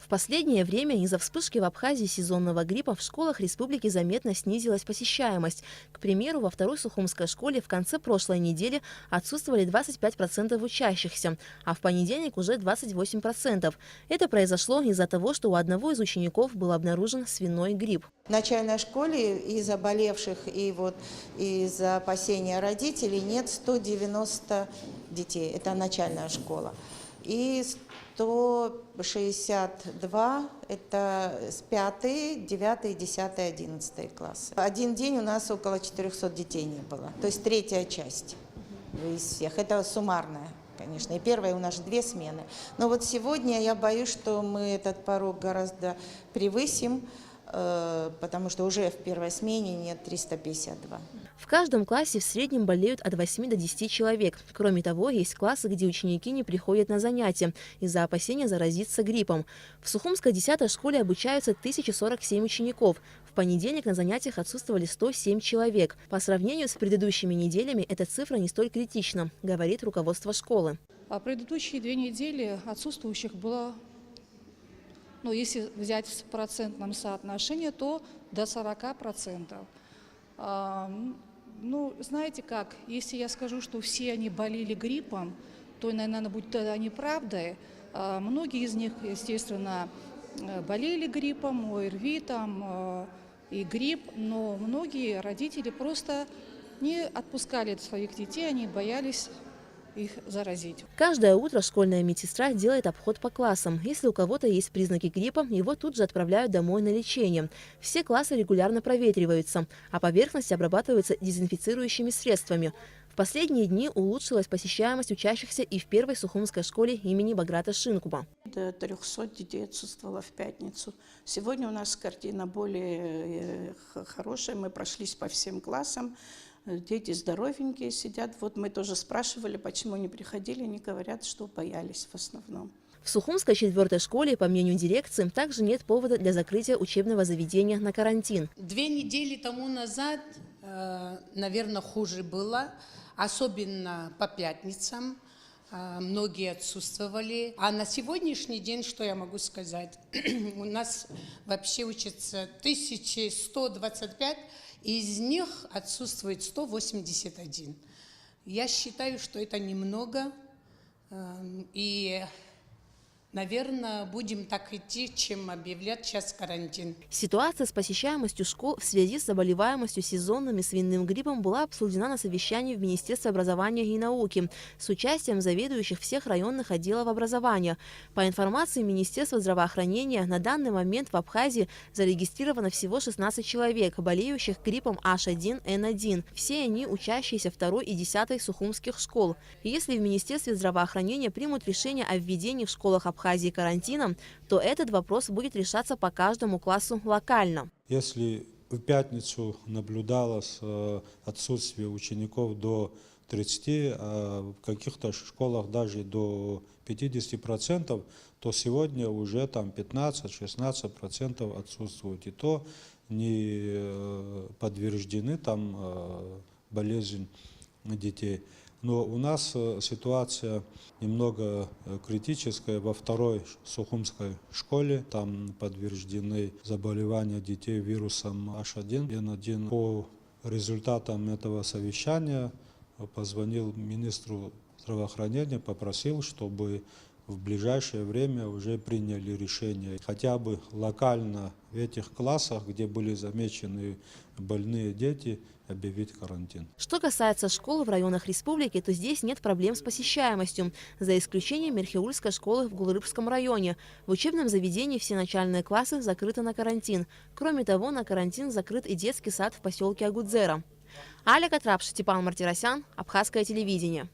последнее время из-за вспышки в Абхазии сезонного гриппа в школах республики заметно снизилась посещаемость. К примеру, во второй Сухумской школе в конце прошлой недели отсутствовали 25% учащихся, а в понедельник уже 28%. Это произошло из-за того, что у одного из учеников был обнаружен свиной грипп. В начальной школе из заболевших и из-за опасения родителей нет 190 детей. Это начальная школа. И 162 – это с 5, 9, 10, 11 классы. Один день у нас около 400 детей не было, то есть третья часть из всех. Это суммарная, конечно. И первая у нас 2 смены. Но вот сегодня я боюсь, что мы этот порог гораздо превысим, потому что уже в первой смене нет 352. В каждом классе в среднем болеют от 8 до 10 человек. Кроме того, есть классы, где ученики не приходят на занятия из-за опасения заразиться гриппом. В Сухумской 10-й школе обучаются 1047 учеников. В понедельник на занятиях отсутствовали 107 человек. По сравнению с предыдущими неделями эта цифра не столь критична, говорит руководство школы. А предыдущие 2 недели отсутствующих было, если взять в процентном соотношении, то до 40%. Знаете как, если я скажу, что все они болели гриппом, то, наверное, будет тогда неправдой. Многие из них, естественно, болели гриппом, ОРВИ и грипп, но многие родители просто не отпускали своих детей, они боялись их заразить. Каждое утро школьная медсестра делает обход по классам. Если у кого-то есть признаки гриппа, его тут же отправляют домой на лечение. Все классы регулярно проветриваются, а поверхности обрабатываются дезинфицирующими средствами. В последние дни улучшилась посещаемость учащихся и в первой Сухумской школе имени Баграта Шинкуба. До 300 детей отсутствовало в пятницу. Сегодня у нас картина более хорошая. Мы прошлись по всем классам. Дети здоровенькие сидят. Вот мы тоже спрашивали, почему не приходили. Они говорят, что боялись в основном. В Сухумской 4-й школе, по мнению дирекции, также нет повода для закрытия учебного заведения на карантин. 2 недели тому назад, наверное, хуже было, особенно по пятницам. Многие отсутствовали. А на сегодняшний день, что я могу сказать? У нас вообще учатся 1125, из них отсутствует 181. Я считаю, что это немного. И, наверное, будем так идти, чем объявлять сейчас карантин. Ситуация с посещаемостью школ в связи с заболеваемостью сезонным и свиным гриппом была обсуждена на совещании в Министерстве образования и науки с участием заведующих всех районных отделов образования. По информации Министерства здравоохранения, на данный момент в Абхазии зарегистрировано всего 16 человек, болеющих гриппом H1N1. Все они учащиеся 2 и 10 сухумских школ. И если в Министерстве здравоохранения примут решение о введении в школах Абхазии карантина, то этот вопрос будет решаться по каждому классу локально. Если в пятницу наблюдалось отсутствие учеников до 30, а в каких-то школах даже до 50%, то сегодня уже там 15-16% отсутствуют. И то не подтверждены там болезнь детей. Но у нас ситуация немного критическая. Во 2-й Сухумской школе там подтверждены заболевания детей вирусом H1N1. По результатам этого совещания позвонил министру здравоохранения, попросил, чтобы в ближайшее время уже приняли решение хотя бы локально в этих классах, где были замечены больные дети, объявить карантин. Что касается школ в районах республики, то здесь нет проблем с посещаемостью, за исключением Мерхиульской школы в Гулрыбском районе. В учебном заведении все начальные классы закрыты на карантин. Кроме того, на карантин закрыт и детский сад в поселке Агудзера. Аля Катрапш, Степан Мартиросян, Абхазское телевидение.